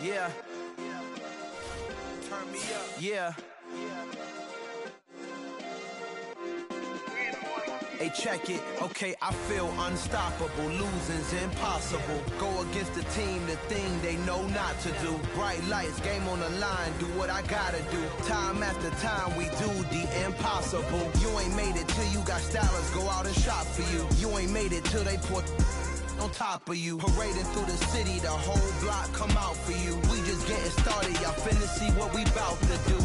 Yeah. Turn me up. Yeah. Hey, check it. Okay, I feel unstoppable. Losing's impossible. Go against the team, the thing they know not to do. Bright lights, game on the line. Do what I gotta do. Time after time, we do the impossible. You ain't made it till you got stylers go out and shop for you. You ain't made it till they put on top of you. Parading through the city, the whole block come out for you. We just getting started, y'all finna see what we bout to do.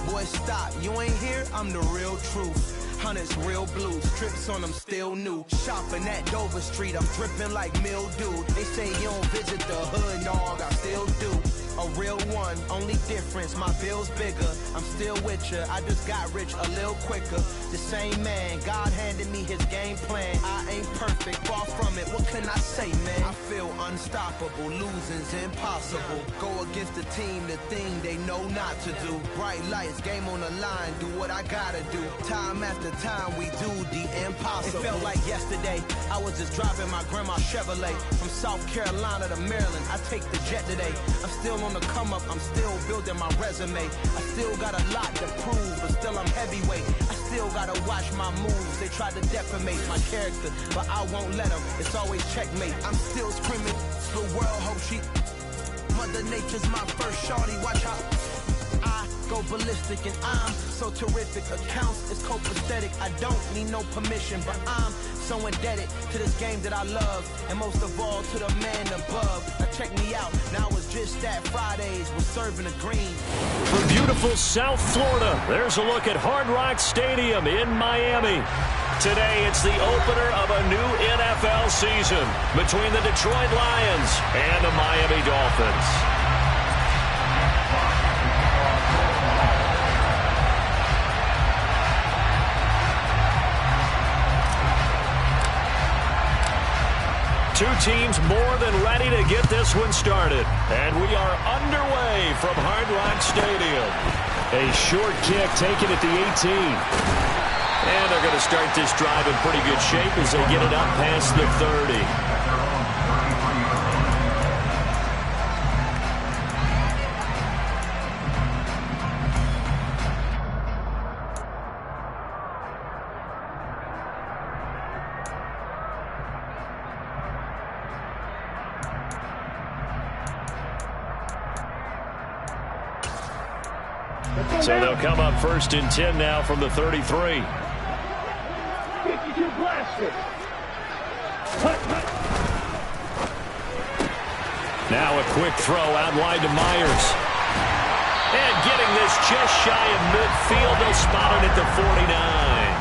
Boy, stop, you ain't here, I'm the real truth. Hunters, real blues, strips on them still new. Shopping at Dover Street, I'm dripping like mildew. They say you don't visit the hood, dog, I still do. A real one, only difference, my bill's bigger. I'm still with ya, I just got rich a little quicker. The same man, God handed me his game plan. I ain't perfect, far from it, what can I say, man? I feel unstoppable, losing's impossible. Go against the team, the thing they know not to do. Bright lights, game on the line, do what I gotta do. Time after time, we do the impossible. It felt like yesterday, I was just driving my grandma's Chevrolet. From South Carolina to Maryland, I take the jet today. I'm still on the come up, I'm still building my resume. I still got a lot to prove, but still I'm heavyweight. I still gotta watch my moves. They try to defamate my character, but I won't let them. It's always checkmate. I'm still screaming, the world hope she. Mother Nature's my first shorty, watch out. I go ballistic and I'm so terrific. Accounts is copacetic. I don't need no permission, but I'm so indebted to this game that I love, and most of all to the man above. Now check me out, now it's just that Fridays we're serving the green. From beautiful South Florida, there's a look at Hard Rock Stadium in Miami. Today it's the opener of a new NFL season between the Detroit Lions and the Miami Dolphins. Two teams more than ready to get this one started. And we are underway from Hard Rock Stadium. A short kick taken at the 18. And they're going to start this drive in pretty good shape as they get it up past the 30. So they'll come up 1st and 10 now from the 33. 52 blaster. Now a quick throw out wide to Myers. And getting this just shy of midfield. They'll spot it at the 49.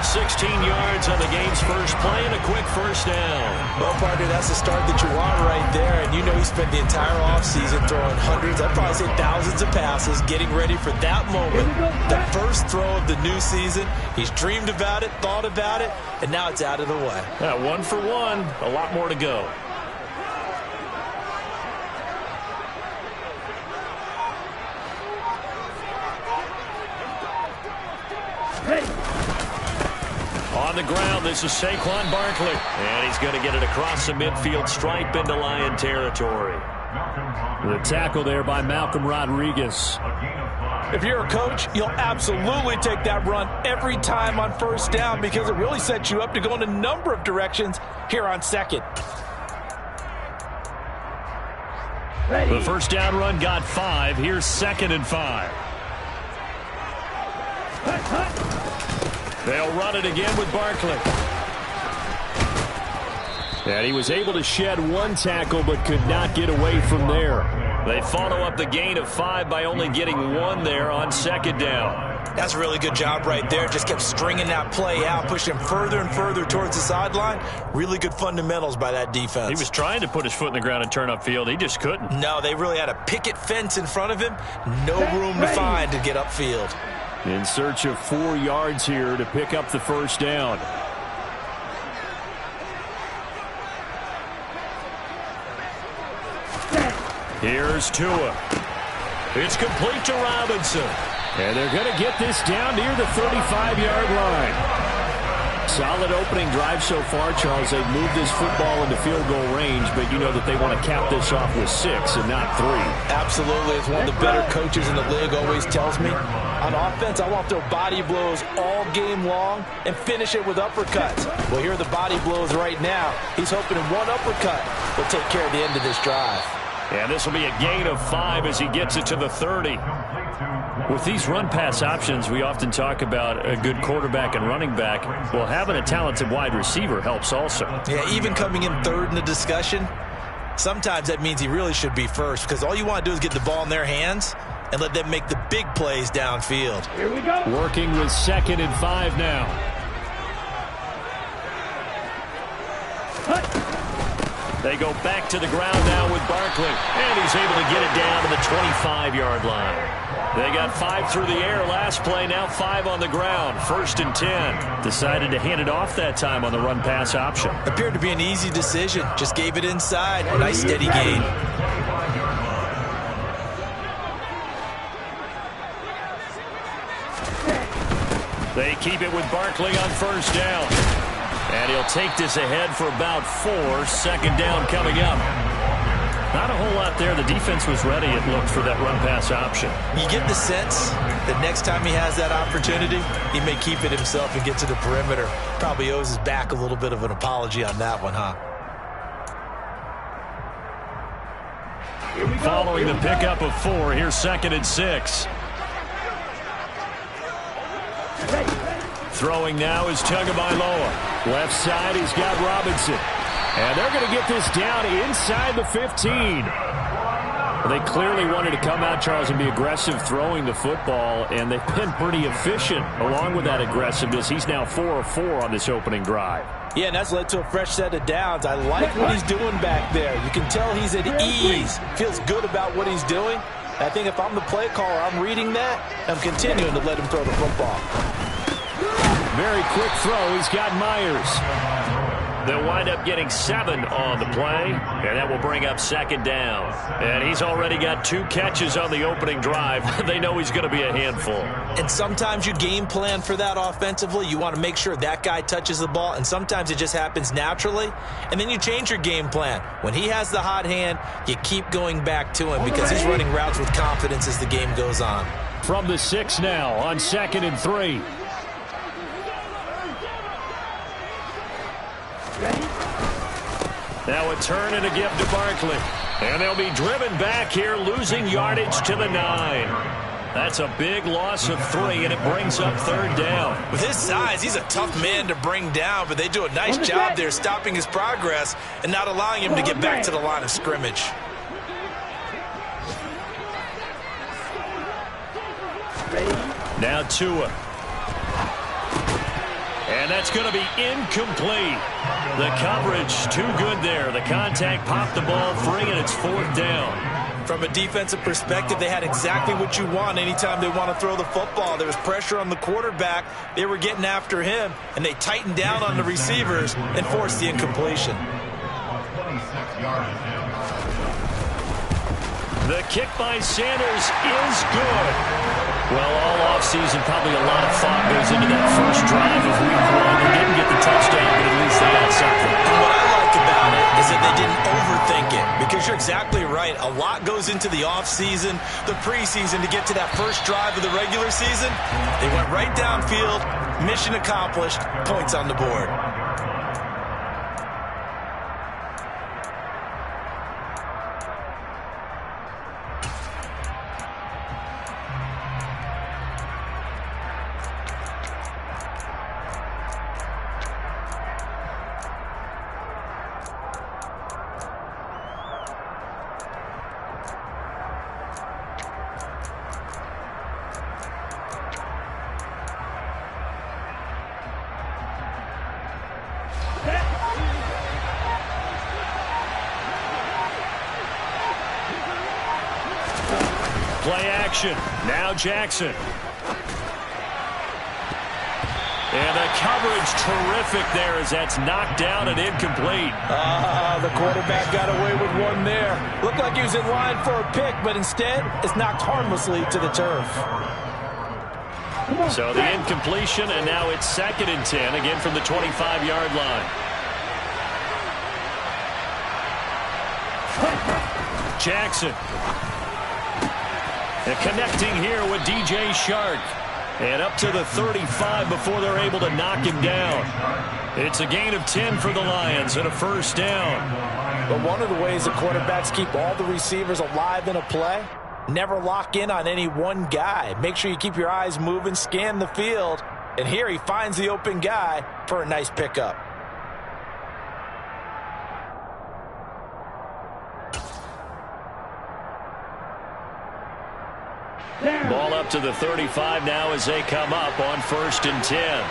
16 yards on the game's first play and a quick first down. Well, partner, that's the start that you want right there. And you know he spent the entire offseason throwing hundreds, I'd probably say thousands of passes, getting ready for that moment. The first throw of the new season. He's dreamed about it, thought about it, and now it's out of the way. 1 for 1. A lot more to go. On the ground, this is Saquon Barkley. And he's going to get it across the midfield stripe into Lion territory. The tackle there by Malcolm Rodriguez. If you're a coach, you'll absolutely take that run every time on first down because it really sets you up to go in a number of directions here on second. The first down run got 5. Here's 2nd and 5. They'll run it again with Barkley. And he was able to shed 1 tackle but could not get away from there. They follow up the gain of 5 by only getting 1 there on 2nd down. That's a really good job right there. Just kept stringing that play out, pushing him further and further towards the sideline. Really good fundamentals by that defense. He was trying to put his foot in the ground and turn upfield. He just couldn't. No, they really had a picket fence in front of him. No room to find to get upfield. In search of 4 yards here to pick up the first down. Here's Tua. It's complete to Robinson. And they're going to get this down near the 35-yard line. Solid opening drive so far, Charles. They've moved this football into field goal range, but you know that they want to cap this off with 6 and not 3. Absolutely. It's one of the better coaches in the league always tells me. On offense, I want to throw body blows all game long and finish it with uppercuts. Well, here are the body blows right now. He's hoping one uppercut will take care of the end of this drive. And this will be a gain of 5 as he gets it to the 30. With these run-pass options, we often talk about a good quarterback and running back. Well, having a talented wide receiver helps also. Yeah, even coming in third in the discussion, sometimes that means he really should be first, because all you want to do is get the ball in their hands and let them make the big plays downfield. Here we go. Working with 2nd and 5 now. They go back to the ground now with Barkley, and he's able to get it down to the 25-yard line. They got 5 through the air last play, now 5 on the ground. 1st and 10. Decided to hand it off that time on the run-pass option. Appeared to be an easy decision. Just gave it inside. Nice steady gain. They keep it with Barkley on 1st down. And he'll take this ahead for about 4. 2nd down coming up. Not a whole lot there. The defense was ready, it looked, for that run-pass option. You get the sense that next time he has that opportunity, he may keep it himself and get to the perimeter. Probably owes his back a little bit of an apology on that one, huh? Following the pickup of 4, here's 2nd and 6. Throwing now is Tagovailoa. Left side, he's got Robinson. And they're going to get this down inside the 15. They clearly wanted to come out, Charles, and be aggressive throwing the football, and they've been pretty efficient along with that aggressiveness. He's now 4 of 4 on this opening drive. Yeah, and that's led to a fresh set of downs. I like what he's doing back there. You can tell he's at ease. Feels good about what he's doing. I think if I'm the play caller, I'm reading that. I'm continuing to let him throw the football. Very quick throw. He's got Myers. They'll wind up getting 7 on the play, and that will bring up 2nd down. And he's already got 2 catches on the opening drive. They know he's going to be a handful. And sometimes you game plan for that offensively. You want to make sure that guy touches the ball, and sometimes it just happens naturally. And then you change your game plan. When he has the hot hand, you keep going back to him because he's running routes with confidence as the game goes on. From the 6 now on 2nd and 3. Now a turn and a give to Barkley. And they'll be driven back here, losing yardage to the 9. That's a big loss of 3, and it brings up 3rd down. With his size, he's a tough man to bring down, but they do a nice job there stopping his progress and not allowing him to get back to the line of scrimmage. Now Tua. And that's going to be incomplete. The coverage too good there. The contact popped the ball free, and it's 4th down. From a defensive perspective, they had exactly what you want anytime they want to throw the football. There was pressure on the quarterback. They were getting after him, and they tightened down on the receivers and forced the incompletion. The kick by Sanders is good. Well, all offseason, probably a lot of thought goes into that first drive of week 1. They didn't get the touchdown, but at least they got something. And what I like about it is that they didn't overthink it, because you're exactly right. A lot goes into the offseason, the preseason to get to that first drive of the regular season. They went right downfield, mission accomplished, points on the board. Play action. Now Jackson. And the coverage terrific there as that's knocked down and incomplete. The quarterback got away with one there. Looked like he was in line for a pick, but instead it's knocked harmlessly to the turf. So the incompletion, and now it's 2nd and 10, again from the 25-yard line. Jackson. And connecting here with DJ Shark. And up to the 35 before they're able to knock him down. It's a gain of 10 for the Lions and a 1st down. But one of the ways the quarterbacks keep all the receivers alive in a play, never lock in on any one guy. Make sure you keep your eyes moving, scan the field. And here he finds the open guy for a nice pickup. Ball up to the 35 now as they come up on 1st and 10.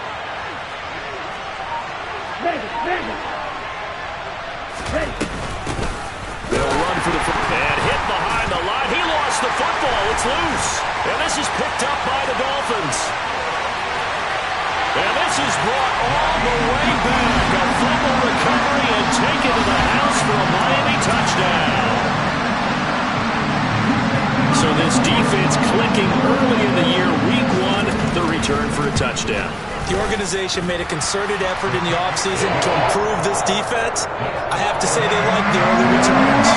They'll run for the and hit behind the line. He lost the football. It's loose. And this is picked up by the Dolphins. And this is brought all the way back. A fumble recovery and taken to the house for a Miami touchdown. So this defense clicking early in the year, week 1, the return for a touchdown. The organization made a concerted effort in the offseason to improve this defense. I have to say they like the early returns.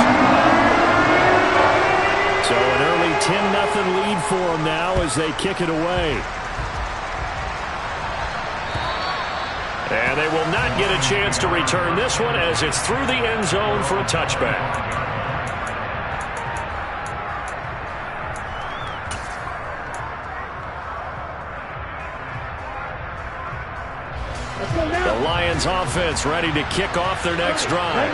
So an early 10-0 lead for them now as they kick it away. And they will not get a chance to return this one as it's through the end zone for a touchback. The Lions offense ready to kick off their next drive.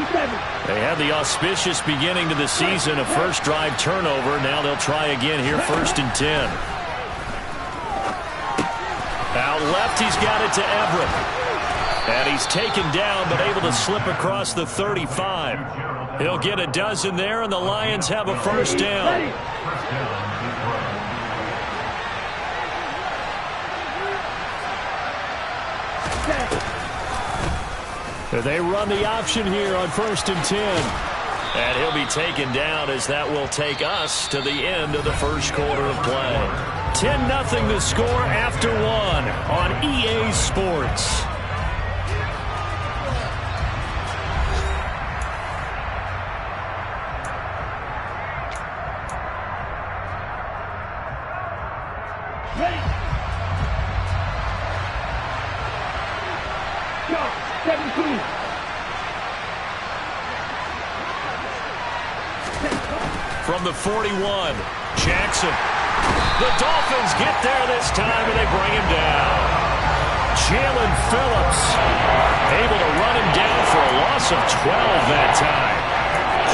They had the auspicious beginning to the season, a first drive turnover. Now they'll try again here, 1st and 10. Out left, he's got it to Everett. And he's taken down, but able to slip across the 35. He'll get a dozen there, and the Lions have a 1st down. They run the option here on 1st and 10. And he'll be taken down as that will take us to the end of the first quarter of play. 10-0 the score after 1 on EA Sports. From the 41, Jackson. The Dolphins get there this time, and they bring him down. Jalen Phillips able to run him down for a loss of 12 that time.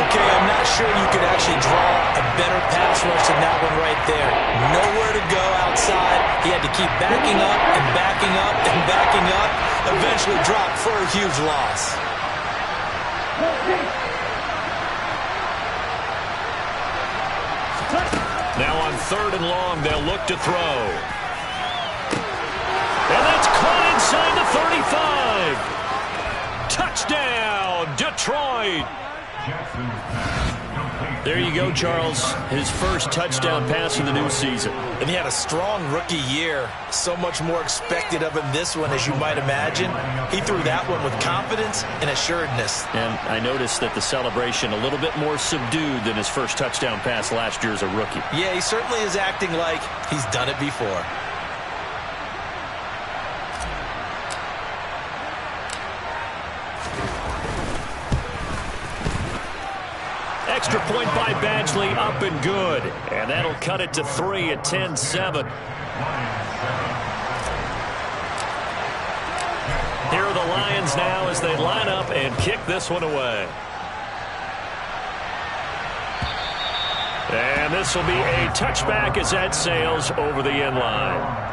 Okay, I'm not sure you could actually draw a better pass rush than that one right there. Nowhere to go outside. He had to keep backing up and backing up and backing up. Eventually dropped for a huge loss. Now on 3rd and long, they'll look to throw. And that's caught inside the 35. Touchdown, Detroit. There you go, Charles. His first touchdown pass of the new season. And he had a strong rookie year. So much more expected of him this one, as you might imagine. He threw that one with confidence and assuredness. And I noticed that the celebration a little bit more subdued than his first touchdown pass last year as a rookie. Yeah, he certainly is acting like he's done it before. Extra point by Badgley, up and good. And that'll cut it to 3 at 10-7. Here are the Lions now as they line up and kick this one away. And this will be a touchback as that sails over the end line.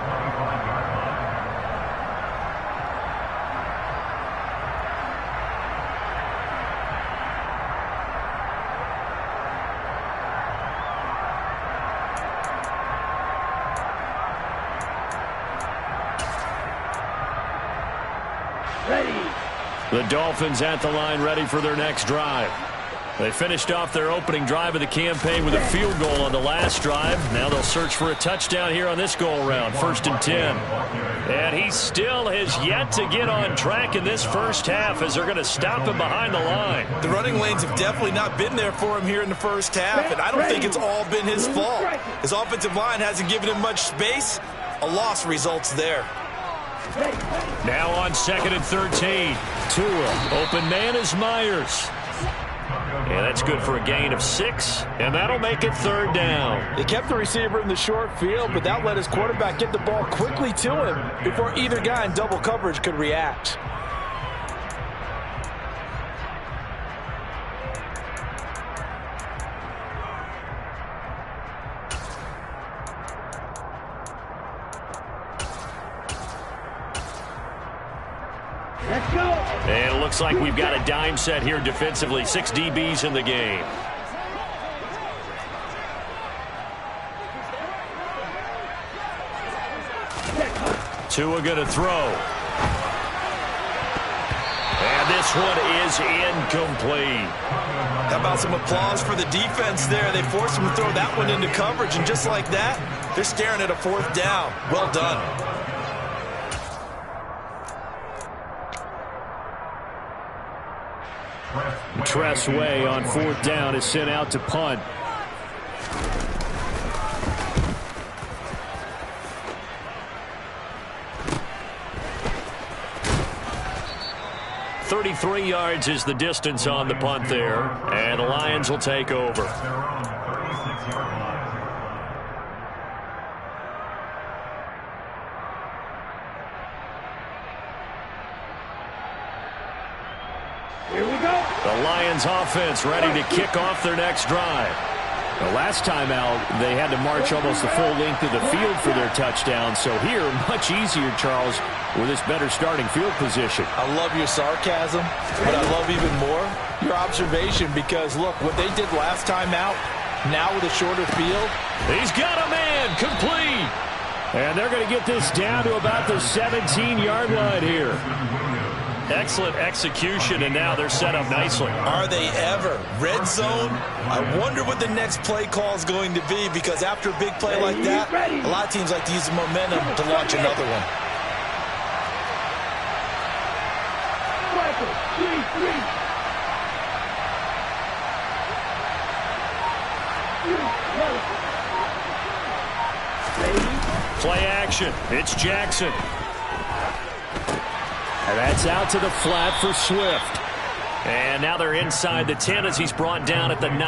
The Dolphins at the line ready for their next drive. They finished off their opening drive of the campaign with a field goal on the last drive. Now they'll search for a touchdown here on this go-around, 1st and 10. And he still has yet to get on track in this first half as they're going to stop him behind the line. The running lanes have definitely not been there for him here in the first half, and I don't think it's all been his fault. His offensive line hasn't given him much space. A loss results there. Now on 2nd and 13. Tua, open man is Myers. And that's good for a gain of 6, and that'll make it 3rd down. They kept the receiver in the short field, but that let his quarterback get the ball quickly to him before either guy in double coverage could react. Let's go. And it looks like we've got a dime set here defensively. 6 DBs in the game. Tua going to throw. And this one is incomplete. How about some applause for the defense there? They forced him to throw that one into coverage, and just like that, they're staring at a 4th down. Well done. Tressway on 4th down is sent out to punt. "33 yards is the distance on the punt there, and the Lions will take over. Here we go. The Lions offense ready to kick off their next drive. The last time out, they had to march almost the full length of the field for their touchdown. So here, much easier, Charles, with this better starting field position. I love your sarcasm, but I love even more your observation, because, look, what they did last time out, now with a shorter field. He's got a man, complete. And they're going to get this down to about the 17-yard line here. Excellent execution, and now they're set up nicely. Are they ever? Red zone? I wonder what the next play call is going to be, because after a big play like that, a lot of teams like to use the momentum to launch another one. Play action. It's Jackson. And that's out to the flat for Swift. And now they're inside the 10 as he's brought down at the 9.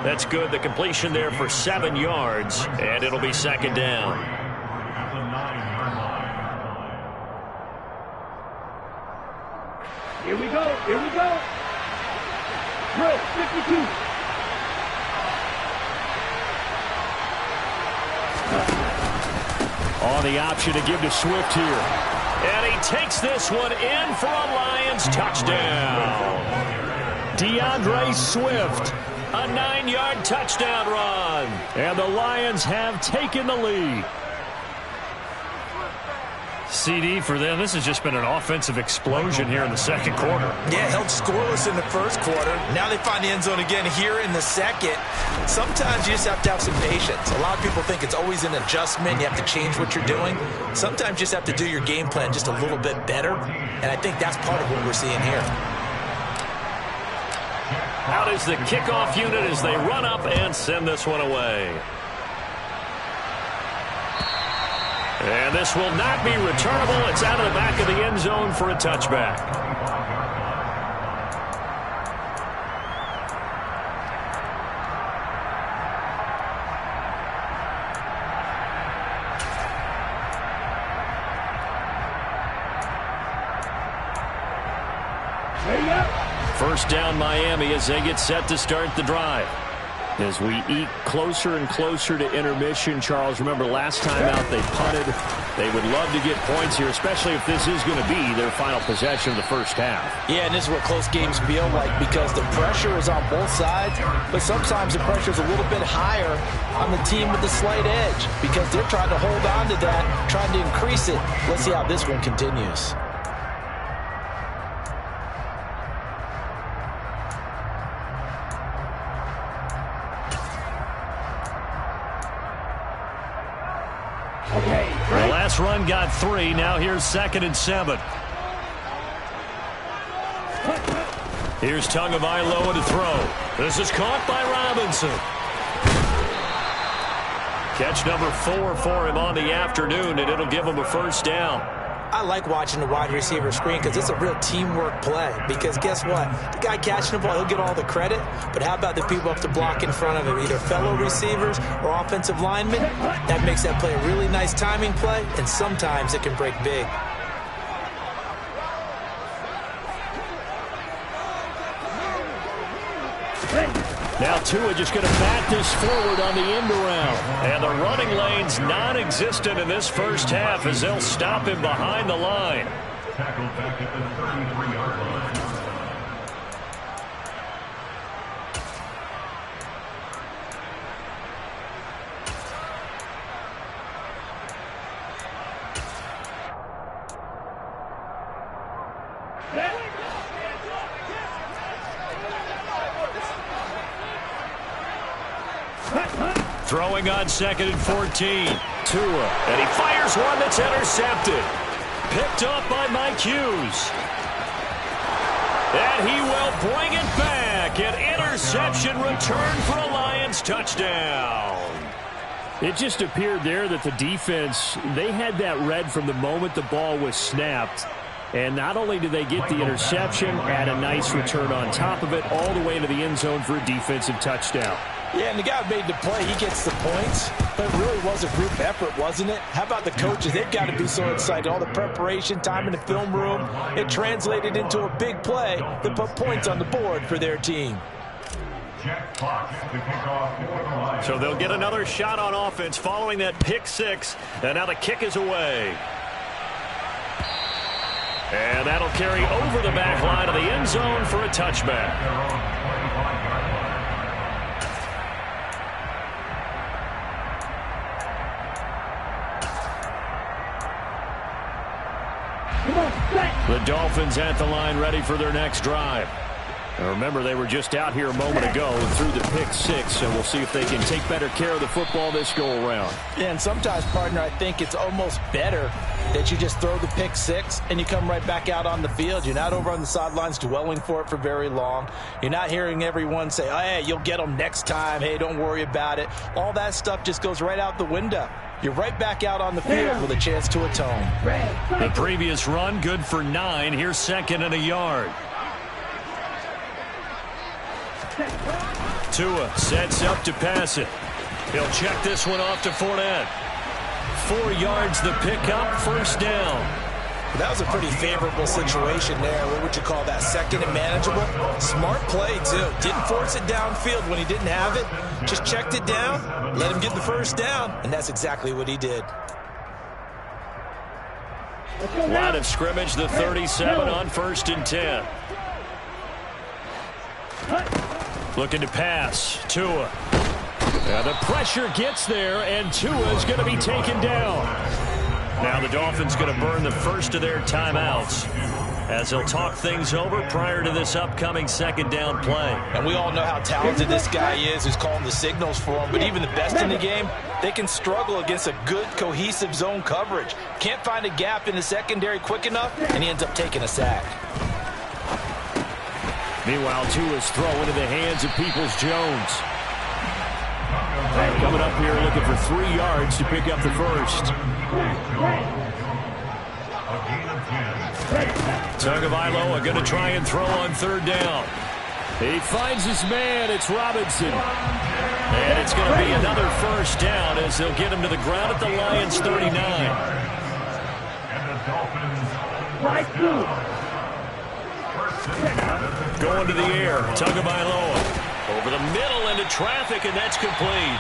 That's good. The completion there for 7 yards, and it'll be 2nd down. Here we go. Here we go. Drill 52. On the option to give to Swift here. And he takes this one in for a Lions touchdown. DeAndre Swift, a 9-yard touchdown run. And the Lions have taken the lead. CD for them. This has just been an offensive explosion here in the second quarter. Yeah, held scoreless in the first quarter. Now they find the end zone again here in the second. Sometimes you just have to have some patience. A lot of people think it's always an adjustment. You have to change what you're doing. Sometimes you just have to do your game plan just a little bit better. And I think that's part of what we're seeing here. Out is the kickoff unit as they run up and send this one away. And this will not be returnable. It's out of the back of the end zone for a touchback. First down Miami as they get set to start the drive. As we eke closer and closer to intermission, Charles, remember last time out they punted. They would love to get points here, especially if this is going to be their final possession of the first half. Yeah, and this is what close games feel like, because the pressure is on both sides, but sometimes the pressure is a little bit higher on the team with the slight edge, because they're trying to hold on to that, trying to increase it. Let's see how this one continues. Last run got 3. Now here's 2nd and 7. Here's Tffl to throw. This is caught by Robinson. Catch number 4 for him on the afternoon, and it'll give him a first down. I like watching the wide receiver screen because it's a real teamwork play. Because guess what? The guy catching the ball, he'll get all the credit. But how about the people up to block in front of him, either fellow receivers or offensive linemen? That makes that play a really nice timing play, and sometimes it can break big. Now Tua just going to bat this forward on the end around. And the running lane's non-existent in this first half as they'll stop him behind the line. Tackled back at the 33-yard line. Throwing on 2nd and 14. Tua. And he fires one that's intercepted. Picked up by Mike Hughes. And he will bring it back. An interception return for a Lions touchdown. It just appeared there that the defense, they had that read from the moment the ball was snapped. And not only did they get the interception, add a nice return on top of it, all the way into the end zone for a defensive touchdown. Yeah, and the guy made the play. He gets the points. But it really was a group effort, wasn't it? How about the coaches? They've got to be so excited. All the preparation, time in the film room, it translated into a big play that put points on the board for their team. So they'll get another shot on offense following that pick 6. And now the kick is away. And that'll carry over the back line of the end zone for a touchback. The Dolphins at the line ready for their next drive. Now remember, they were just out here a moment ago and threw the pick 6, so we'll see if they can take better care of the football this go-around. Yeah, and sometimes, partner, I think it's almost better that you just throw the pick 6 and you come right back out on the field. You're not over on the sidelines dwelling for it for very long. You're not hearing everyone say, oh, hey, you'll get them next time. Hey, don't worry about it. All that stuff just goes right out the window. You're right back out on the field with a chance to atone. The previous run, good for 9. Here's 2nd and a yard. Tua sets up to pass it. He'll check this one off to Fournette. 4 yards the pickup, first down. That was a pretty favorable situation there. What would you call that? 2nd and manageable? Smart play, too. Didn't force it downfield when he didn't have it. Just checked it down, let him get the first down, and that's exactly what he did. Line of scrimmage, the 37 on 1st and 10. Looking to pass. Tua. Now the pressure gets there, and Tua's going to be taken down. Now the Dolphins going to burn the first of their timeouts as they'll talk things over prior to this upcoming 2nd down play. And we all know how talented this guy is who's calling the signals for him, but even the best in the game, they can struggle against a good, cohesive zone coverage. Can't find a gap in the secondary quick enough, and he ends up taking a sack. Meanwhile, Tua's throw into the hands of Peoples-Jones. Coming up here looking for 3 yards to pick up the first. Tffl going to try and throw on 3rd down. He finds his man. It's Robinson. And it's going to be another first down as they'll get him to the ground at the Lions 39. Going to the air. Tffl over the middle into traffic, and that's complete.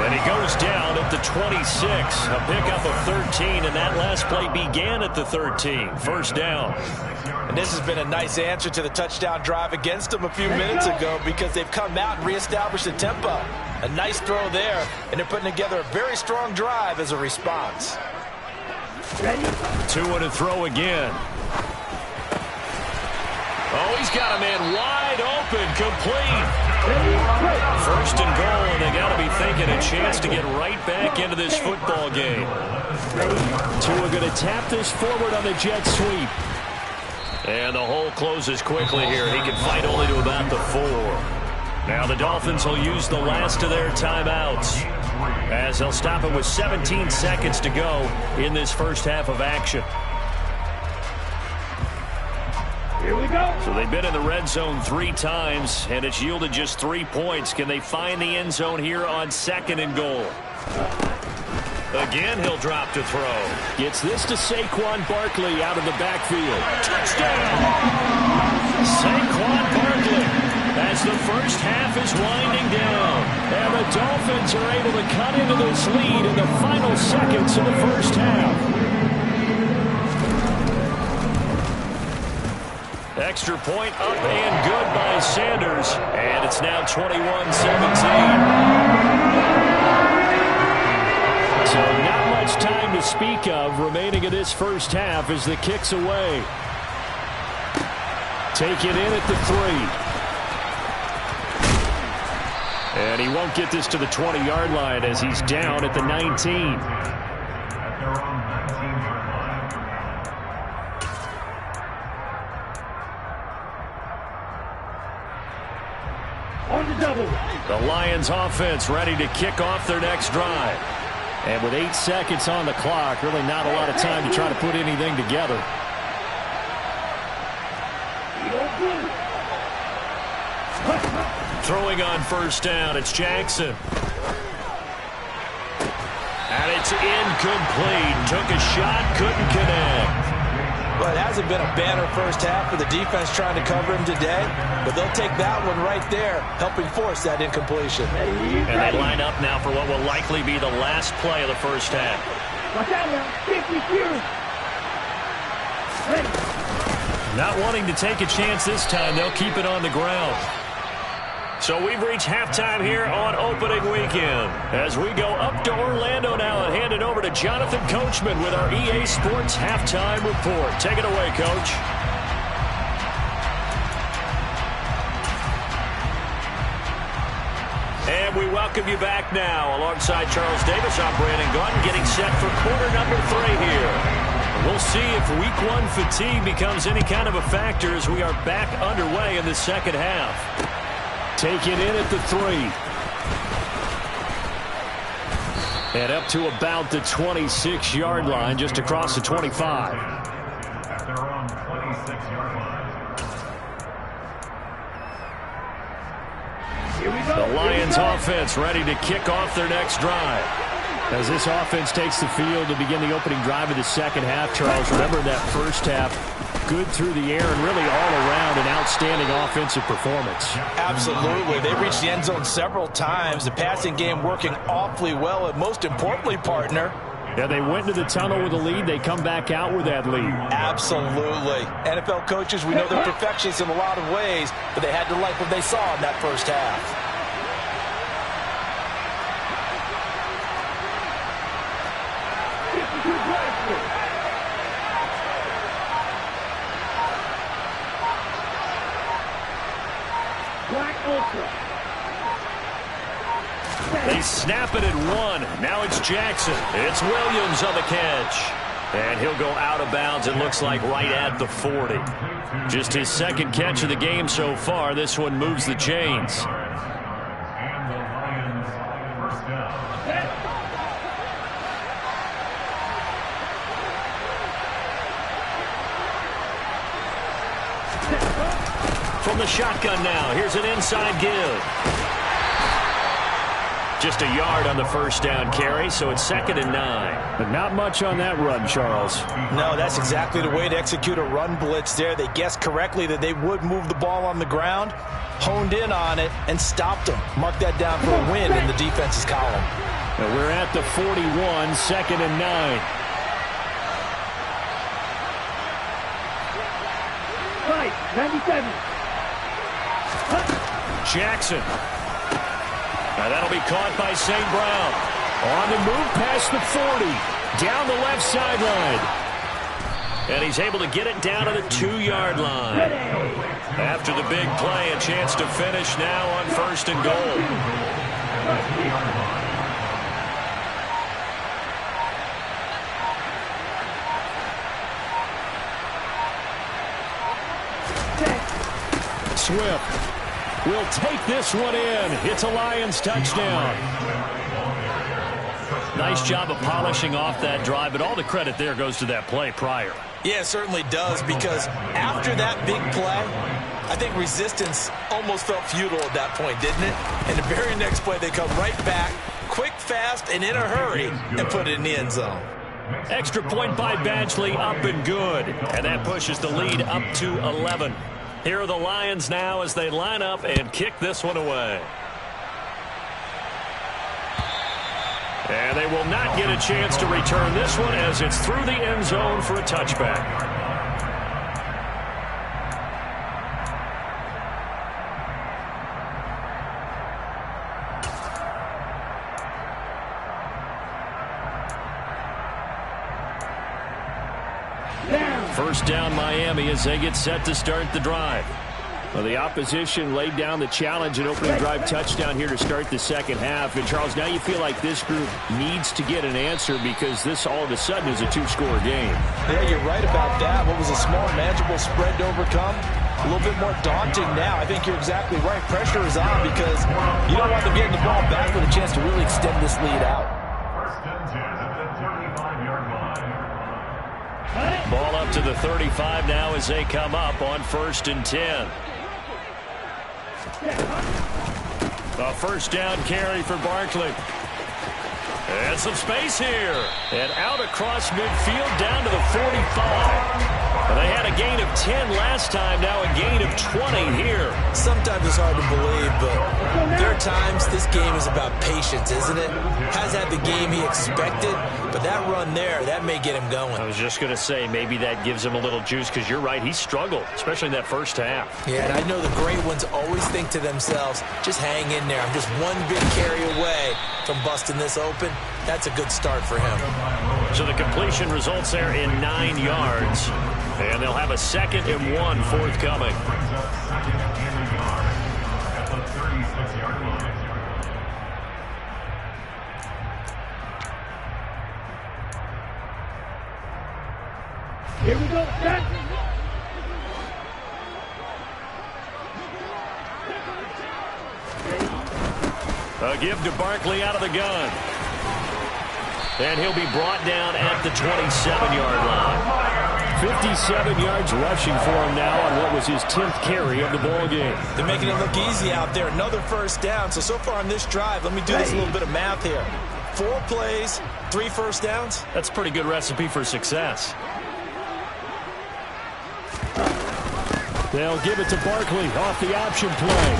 And he goes down at the 26. A pickup of 13, and that last play began at the 13. First down. And this has been a nice answer to the touchdown drive against them a few minutes ago because they've come out and reestablished the tempo. A nice throw there, and they're putting together a very strong drive as a response. Tua to throw again. Oh, he's got a man wide open, complete. First and goal, and they got to be thinking a chance to get right back into this football game. Tua going to tap this forward on the jet sweep. And the hole closes quickly here. He can fight only to about the 4. Now the Dolphins will use the last of their timeouts, as they'll stop it with 17 seconds to go in this first half of action. Here we go. So they've been in the red zone 3 times, and it's yielded just 3 points. Can they find the end zone here on 2nd and goal? Again, he'll drop to throw. Gets this to Saquon Barkley out of the backfield. Touchdown! Saquon Barkley, as the first half is winding down. And the Dolphins are able to cut into this lead in the final seconds of the first half. Extra point up and good by Sanders. And it's now 21-17. So not much time to speak of remaining in this first half as the kick's away. Take it in at the 3. And he won't get this to the 20-yard line as he's down at the 19. The Lions offense ready to kick off their next drive. And with 8 seconds on the clock, really not a lot of time to try to put anything together. Throwing on first down, it's Jackson. And it's incomplete. Took a shot, couldn't connect. Well, it hasn't been a banner first half for the defense trying to cover him today, but they'll take that one right there, helping force that incompletion. And they line up now for what will likely be the last play of the first half. Watch out now, 50 here. Not wanting to take a chance this time, they'll keep it on the ground. So we've reached halftime here on opening weekend. As we go up to Orlando now and hand it over to Jonathan Coachman with our EA Sports Halftime Report. Take it away, Coach. And we welcome you back now. Alongside Charles Davis, I'm Brandon Gunn, getting set for quarter number 3 here. We'll see if week 1 fatigue becomes any kind of a factor as we are back underway in the second half. Take it in at the 3. And up to about the 26-yard line, just across the 25. At their own 26-yard line. Here we go. The Lions offense ready to kick off their next drive. As this offense takes the field to begin the opening drive of the second half, Charles, remember that first half, good through the air and really all around an outstanding offensive performance. Absolutely. They reached the end zone several times. The passing game working awfully well, and most importantly, partner, Yeah, they went to the tunnel with a lead. They come back out with that lead. absolutely. NFL coaches, we know they're perfectionists in a lot of ways, but they had to like what they saw in that first half. They snap it at 1. Now it's Jackson. It's Williams on the catch. And he'll go out of bounds, it looks like, right at the 40. Just his second catch of the game so far. This one moves the chains. And the Lions first down. From the shotgun now, here's an inside give. Just a yard on the first down carry, so it's 2nd and 9. But not much on that run, Charles. No, that's exactly the way to execute a run blitz there. They guessed correctly that they would move the ball on the ground, honed in on it, and stopped them. Mark that down for a win in the defense's column. Now we're at the 41, 2nd and 9. Right, 97. Jackson. Now that'll be caught by St. Brown. On the move past the 40. Down the left sideline. And he's able to get it down to the 2-yard line. After the big play, a chance to finish now on 1st and goal. Swift will take this one in. It's a Lions touchdown. Nice job of polishing off that drive, but all the credit there goes to that play prior. Yeah, it certainly does, because after that big play, I think resistance almost felt futile at that point, didn't it? And the very next play, they come right back, quick, fast, and in a hurry, and put it in the end zone. Extra point by Badgley, up and good. And that pushes the lead up to 11. Here are the Lions now as they line up and kick this one away. And they will not get a chance to return this one as it's through the end zone for a touchback. First down Miami as they get set to start the drive. Well, the opposition laid down the challenge and opening drive touchdown here to start the second half. And, Charles, now you feel like this group needs to get an answer because this all of a sudden is a 2-score game. Yeah, you're right about that. What was a small, manageable spread to overcome? A little bit more daunting now. I think you're exactly right. Pressure is on because you don't want them getting the ball back with a chance to really extend this lead out. First and 10 at the 35-yard line. Ball up to the 35 now as they come up on 1st and 10. A first down carry for Barkley. And some space here. And out across midfield down to the 45. And they had a gain of 10 last time, now a gain of 20 here. Sometimes it's hard to believe, but there are times this game is about patience, isn't it? Has had the game he expected, but that run there, that may get him going. I was just going to say, maybe that gives him a little juice because you're right, he struggled, especially in that first half. Yeah, and I know the great ones always think to themselves, just hang in there. I'm just one big carry away from busting this open. That's a good start for him. So the completion results there in 9 yards. And they'll have a 2nd and 1 forthcoming. At the 36-yard line. Here we go. Set. A give to Barkley out of the gun. And he'll be brought down at the 27-yard line. 57 yards rushing for him now on what was his 10th carry of the ball game. They're making it look easy out there. Another first down. So far on this drive, let me do this a little bit of math here. 4 plays, 3 first downs. That's a pretty good recipe for success. They'll give it to Barkley off the option play.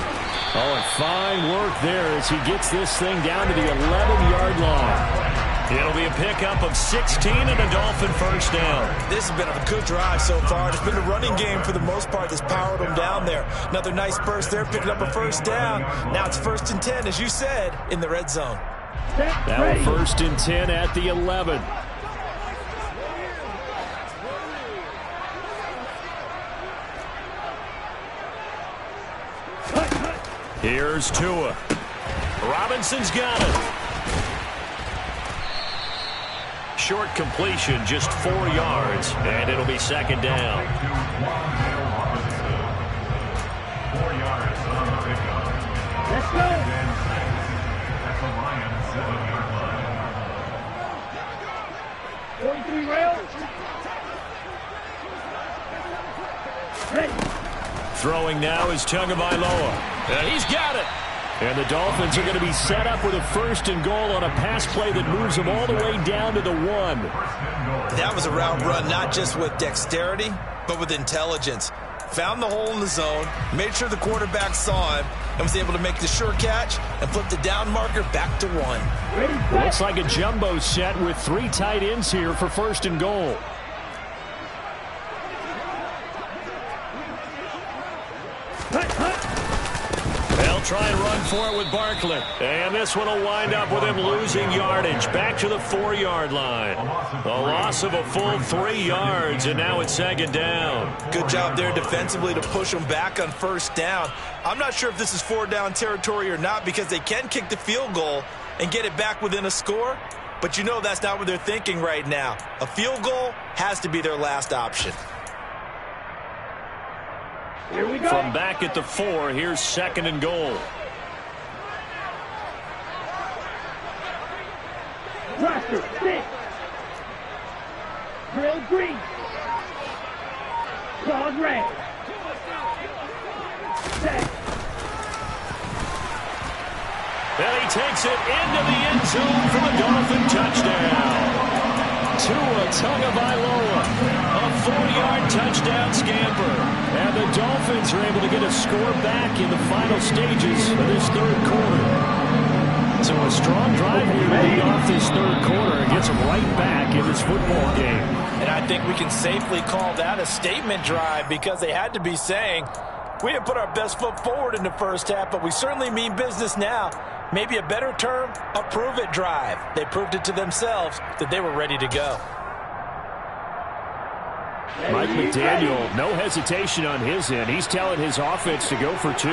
Oh, and fine work there as he gets this thing down to the 11-yard line. It'll be a pickup of 16 and a Dolphin first down. This has been a good drive so far. It's been the running game for the most part that's powered them down there. Another nice burst there, picking up a first down. Now it's 1st and 10, as you said, in the red zone. Now 1st and 10 at the 11. Here's Tua. Robinson's got it. Short completion, just 4 yards, and it'll be 2nd down. 4 yards on the pickup. Let's go. At the Lions 7-yard line. 43 rail. Ready. Throwing now is Tagovailoa. And he's got it. And the Dolphins are going to be set up with a 1st and goal on a pass play that moves them all the way down to the 1. That was a route run, not just with dexterity, but with intelligence. Found the hole in the zone, made sure the quarterback saw him, and was able to make the sure catch and flip the down marker back to 1. Looks like a jumbo set with 3 tight ends here for 1st and goal. try and run for it with Barkley. And this one will wind up with him losing yardage. Back to the 4-yard line. A loss of a full 3 yards, and now it's 2nd down. Good job there defensively to push them back on 1st down. I'm not sure if this is 4-down territory or not because they can kick the field goal and get it back within a score. But you know that's not what they're thinking right now. A field goal has to be their last option. Here we go. From back at the 4, here's 2nd and goal. Roster, 6. Drill green. Claws red. Set. And he takes it into the end zone for the Dolphin touchdown. Tua Tagovailoa, a 4-yard touchdown scamper. And the Dolphins are able to get a score back in the final stages of this 3rd quarter. So a strong drive here to lead off this 3rd quarter and gets them right back in this football game. And I think we can safely call that a statement drive because they had to be saying, we didn't put our best foot forward in the 1st half, but we certainly mean business now. Maybe a better term, a prove-it drive. They proved it to themselves that they were ready to go. Mike McDaniel, no hesitation on his end. He's telling his offense to go for 2.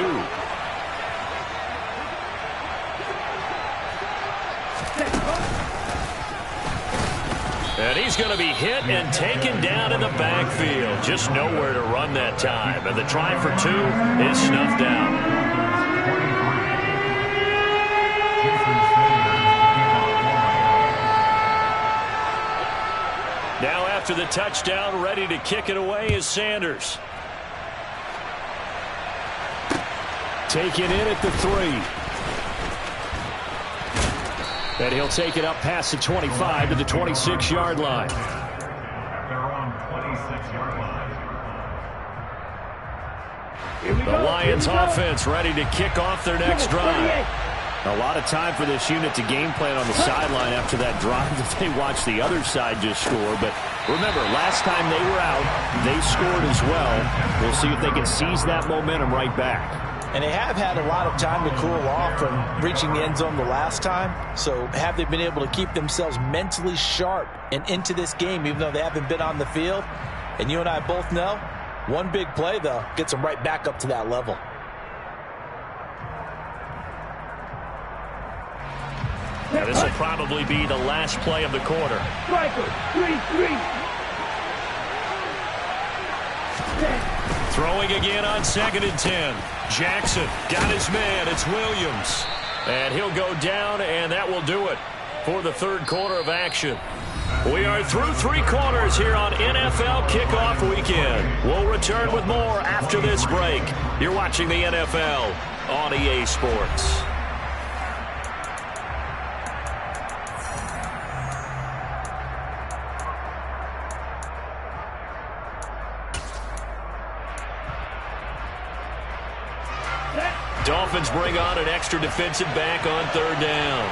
And he's going to be hit and taken down in the backfield. Just nowhere to run that time. And the try for 2 is snuffed out. Now after the touchdown, ready to kick it away is Sanders. Taken in at the 3. And he'll take it up past the 25 to the 26-yard line. They're on 26-yard line. The Lions offense ready to kick off their next drive. A lot of time for this unit to game plan on the sideline after that drive that they watched the other side just score. But remember, last time they were out, they scored as well. We'll see if they can seize that momentum right back. And they have had a lot of time to cool off from reaching the end zone the last time. So have they been able to keep themselves mentally sharp and into this game, even though they haven't been on the field? And you and I both know, one big play, though, gets them right back up to that level. Now this will probably be the last play of the quarter. Striker, 3-3. Throwing again on 2nd and 10. Jackson got his man. It's Williams. And he'll go down, and that will do it for the 3rd quarter of action. We are through 3 quarters here on NFL Kickoff Weekend. We'll return with more after this break. You're watching the NFL on EA Sports. Dolphins bring on an extra defensive back on 3rd down.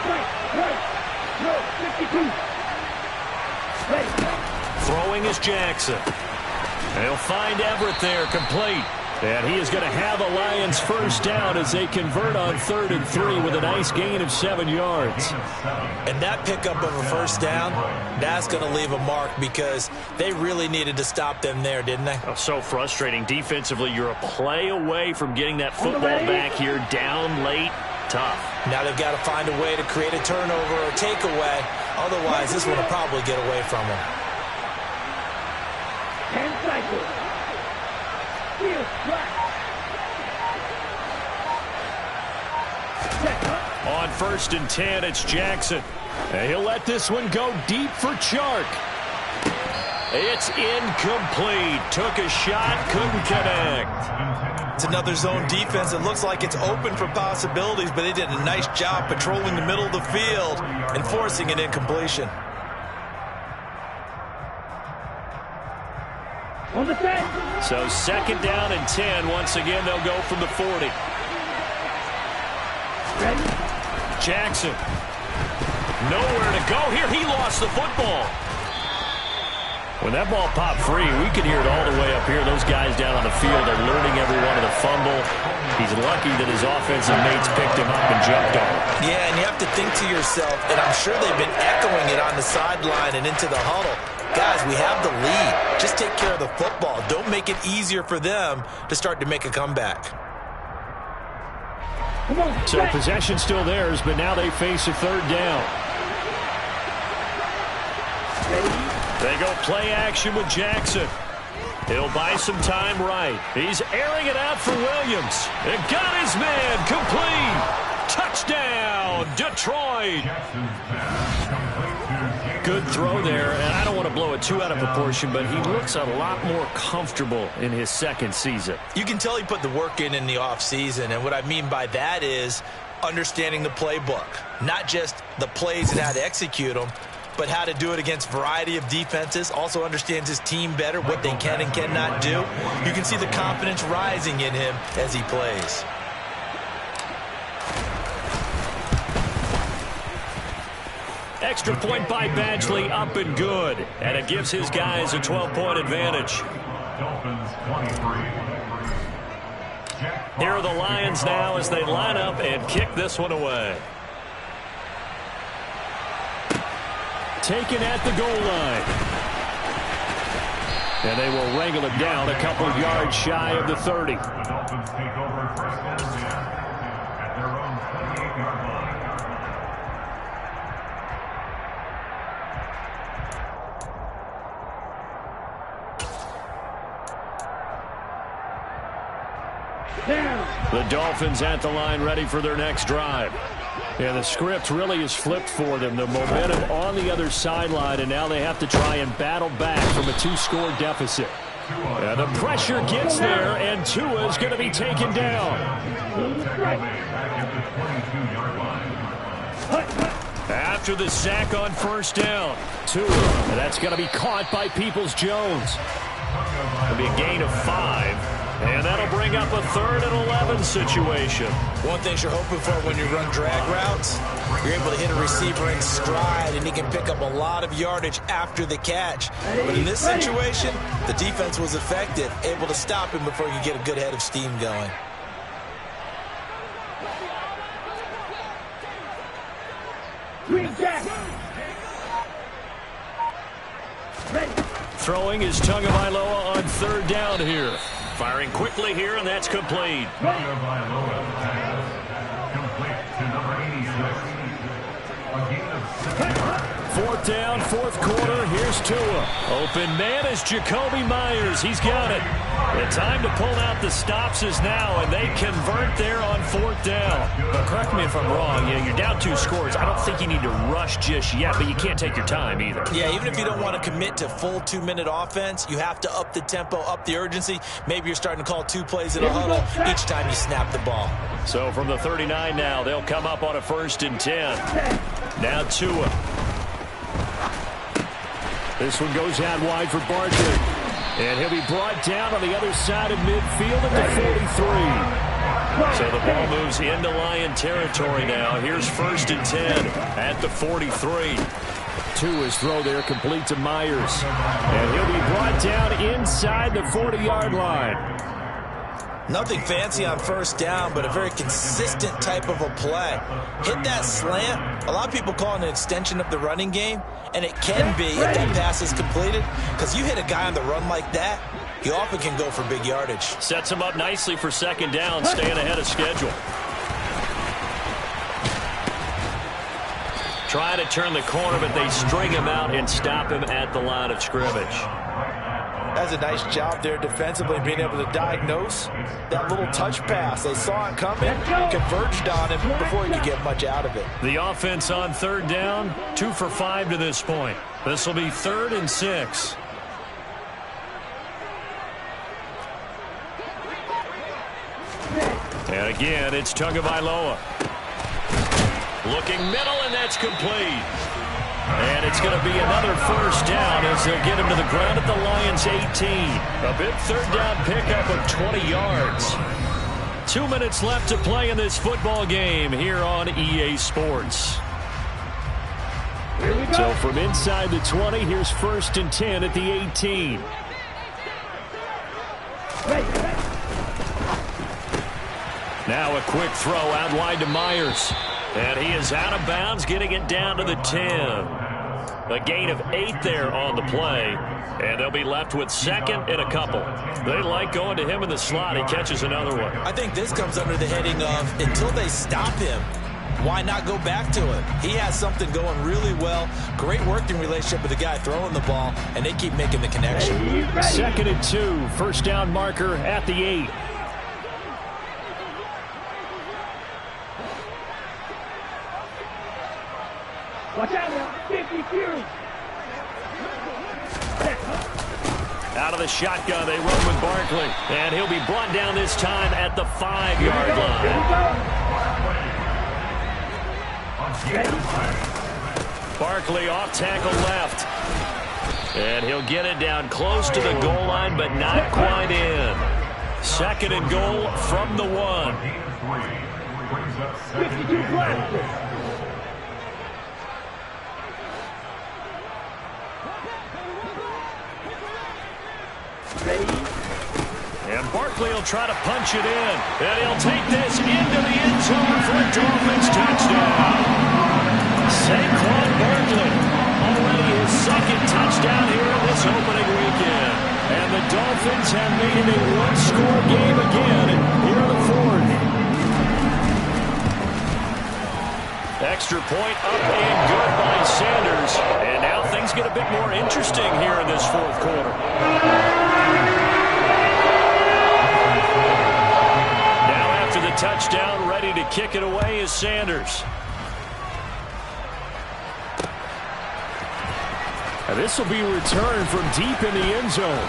Throwing is Jackson. They'll find Everett there, complete. And he is going to have a Lions 1st down as they convert on 3rd and 3 with a nice gain of 7 yards. And that pickup of a 1st down, that's going to leave a mark because they really needed to stop them there, didn't they? Oh, so frustrating. Defensively, you're a play away from getting that football back here down late. Tough. Now they've got to find a way to create a turnover or takeaway. Otherwise, this one will probably get away from them. 10 cycles. Field track. On 1st and 10, it's Jackson. And he'll let this one go deep for Chark. It's incomplete. Took a shot, couldn't connect. It's another zone defense. It looks like it's open for possibilities, but they did a nice job patrolling the middle of the field and forcing an incompletion. On the set. So 2nd down and 10. Once again, they'll go from the 40. Ready. Jackson. Nowhere to go here. He lost the football. When that ball popped free, we could hear it all the way up here. Those guys down on the field are learning every one of the fumble. He's lucky that his offensive mates picked him up and jumped on him. Yeah, and you have to think to yourself, and I'm sure they've been echoing it on the sideline and into the huddle. Guys, we have the lead. Just take care of the football. Don't make it easier for them to start to make a comeback. So possession still theirs, but now they face a third down. They go play action with Jackson. He'll buy some time right. He's airing it out for Williams. It got his man complete. Touchdown, Detroit. Good throw there, and I don't want to blow it too out of proportion, but he looks a lot more comfortable in his second season. You can tell he put the work in the offseason, and what I mean by that is understanding the playbook. Not just the plays and how to execute them, but how to do it against a variety of defenses. Also understands his team better, what they can and cannot do. You can see the confidence rising in him as he plays. Extra point by Badgley, up and good. And it gives his guys a 12-point advantage. Dolphins 23. Here are the Lions now as they line up and kick this one away. Taken at the goal line. And they will wrangle it down a couple of yards shy of the 30. The Dolphins take over first and 10 at their own 28-yard line. The Dolphins at the line ready for their next drive. Yeah, the script really is flipped for them. The momentum on the other sideline, and now they have to try and battle back from a 2-score deficit. And the pressure gets there, and Tua is going to be taken down. After the sack on first down, Tua, and that's going to be caught by Peoples-Jones. It'll be a gain of 5. And that'll bring up a 3rd and 11 situation. One thing you're hoping for when you run drag routes, you're able to hit a receiver in stride, and he can pick up a lot of yardage after the catch. But in this situation, the defense was effective, able to stop him before he could get a good head of steam going. Throwing is Tagovailoa on 3rd down here. Firing quickly here, and that's complete. Tagovailoa pass complete to number 86. A gain of 6 yards. 4th down, 4th quarter. Here's Tua. Open man is Jacoby Myers. He's got it. The time to pull out the stops is now, and they convert there on 4th down. But correct me if I'm wrong. You're down 2 scores. I don't think you need to rush just yet, but you can't take your time either. Yeah, even if you don't want to commit to full 2-minute offense, you have to up the tempo, up the urgency. Maybe you're starting to call 2 plays in a huddle each time you snap the ball. So from the 39 now, they'll come up on a 1st and 10. Now Tua. This one goes out wide for Barkley. And he'll be brought down on the other side of midfield at the 43. So the ball moves into Lion territory now. Here's 1st and 10 at the 43. Tua's throw there complete to Myers. And he'll be brought down inside the 40-yard line. Nothing fancy on 1st down, but a very consistent type of a play. Hit that slant. A lot of people call it an extension of the running game, and it can be if that pass is completed, because you hit a guy on the run like that, he often can go for big yardage. Sets him up nicely for 2nd down, staying ahead of schedule. Try to turn the corner, but they string him out and stop him at the line of scrimmage. That's a nice job there defensively, being able to diagnose that little touch pass. They saw it coming, converged on him before he could get much out of it. The offense on 3rd down, 2 for 5 to this point. This will be 3rd and 6. And again, it's Tagovailoa. Looking middle, and that's complete. And it's going to be another 1st down as they'll get him to the ground at the Lions' 18. A big 3rd down pickup of 20 yards. 2 minutes left to play in this football game here on EA Sports. So from inside the 20, here's 1st and 10 at the 18. Now a quick throw out wide to Myers. And he is out of bounds, getting it down to the 10. A gain of 8 there on the play. And they'll be left with 2nd and a couple. They like going to him in the slot. He catches another one. I think this comes under the heading of until they stop him, why not go back to him? He has something going really well. Great working relationship with the guy throwing the ball, and they keep making the connection. 2nd and 2. 1st down marker at the 8. Watch out now. 50 Fury. Out of the shotgun, they run with Barkley. And he'll be brought down this time at the 5-yard line. Barkley off tackle left. And he'll get it down close to the goal line, but not quite in. 2nd and goal from the 1. 52 plus. And Barkley will try to punch it in. And he'll take this into the end zone for a Dolphins touchdown. Saquon Barkley, already his 2nd touchdown here in this opening weekend. And the Dolphins have made it a one-score game again here in the 4th. Extra point up and good by Sanders. And now things get a bit more interesting here in this 4th quarter. The touchdown, ready to kick it away is Sanders. And this will be returned from deep in the end zone.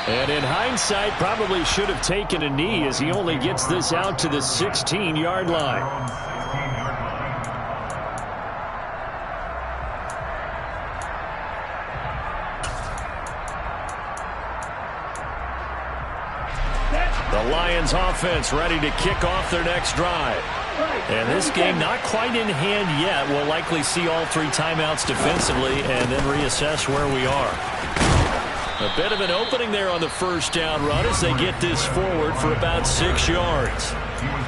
And in hindsight, probably should have taken a knee as he only gets this out to the 16-yard line. The Lions offense ready to kick off their next drive. And this game not quite in hand yet. We'll likely see all 3 timeouts defensively and then reassess where we are. A bit of an opening there on the 1st down run as they get this forward for about 6 yards.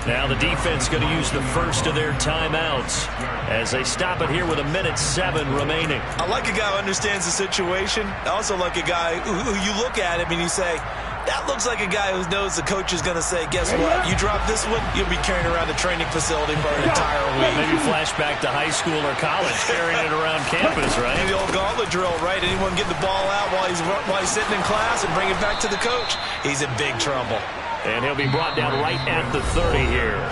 Now the defense going to use the first of their timeouts as they stop it here with 1:07 remaining. I like a guy who understands the situation. I also like a guy who you look at him and you say, that looks like a guy who knows the coach is going to say, guess what? You drop this one, you'll be carrying around a training facility for an entire week. Maybe flashback to high school or college, carrying it around campus, right? The old gauntlet drill, right? Anyone get the ball out while he's sitting in class and bring it back to the coach? He's in big trouble. And he'll be brought down right at the 30 here.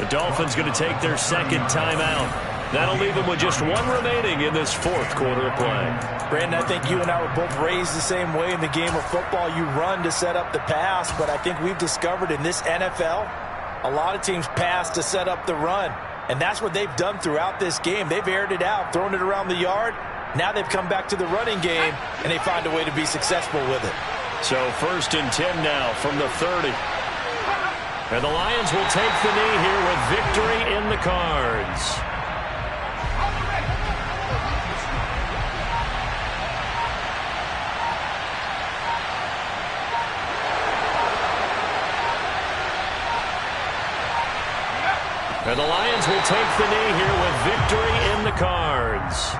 The Dolphins going to take their 2nd timeout. That'll leave them with just 1 remaining in this 4th quarter of play. Brandon, I think you and I were both raised the same way in the game of football. You run to set up the pass, but I think we've discovered in this NFL, a lot of teams pass to set up the run. And that's what they've done throughout this game. They've aired it out, thrown it around the yard. Now they've come back to the running game, and they find a way to be successful with it. So 1st and 10 now from the 30. And the Lions will take the knee here with victory in the cards. And the Lions will take the knee here with victory in the cards.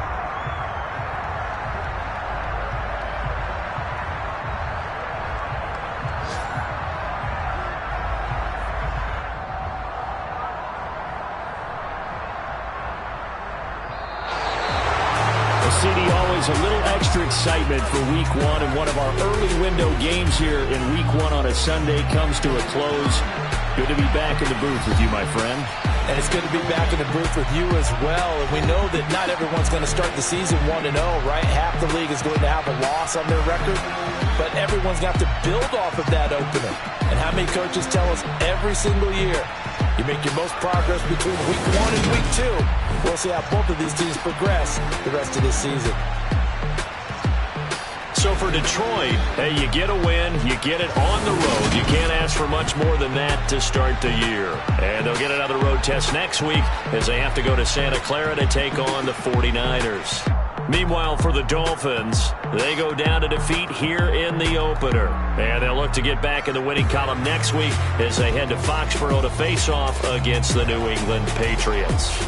CD, always a little extra excitement for Week 1, and one of our early window games here in Week 1 on a Sunday comes to a close. Good to be back in the booth with you, my friend. And it's good to be back in the booth with you as well. And we know that not everyone's going to start the season 1-0, right? Half the league is going to have a loss on their record. But everyone's got to build off of that opening. And how many coaches tell us every single year, you make your most progress between Week 1 and Week 2. We'll see how both of these teams progress the rest of this season. So for Detroit, hey, you get a win, you get it on the road. You can't ask for much more than that to start the year. And they'll get another road test next week as they have to go to Santa Clara to take on the 49ers. Meanwhile, for the Dolphins, they go down to defeat here in the opener. And they'll look to get back in the winning column next week as they head to Foxborough to face off against the New England Patriots.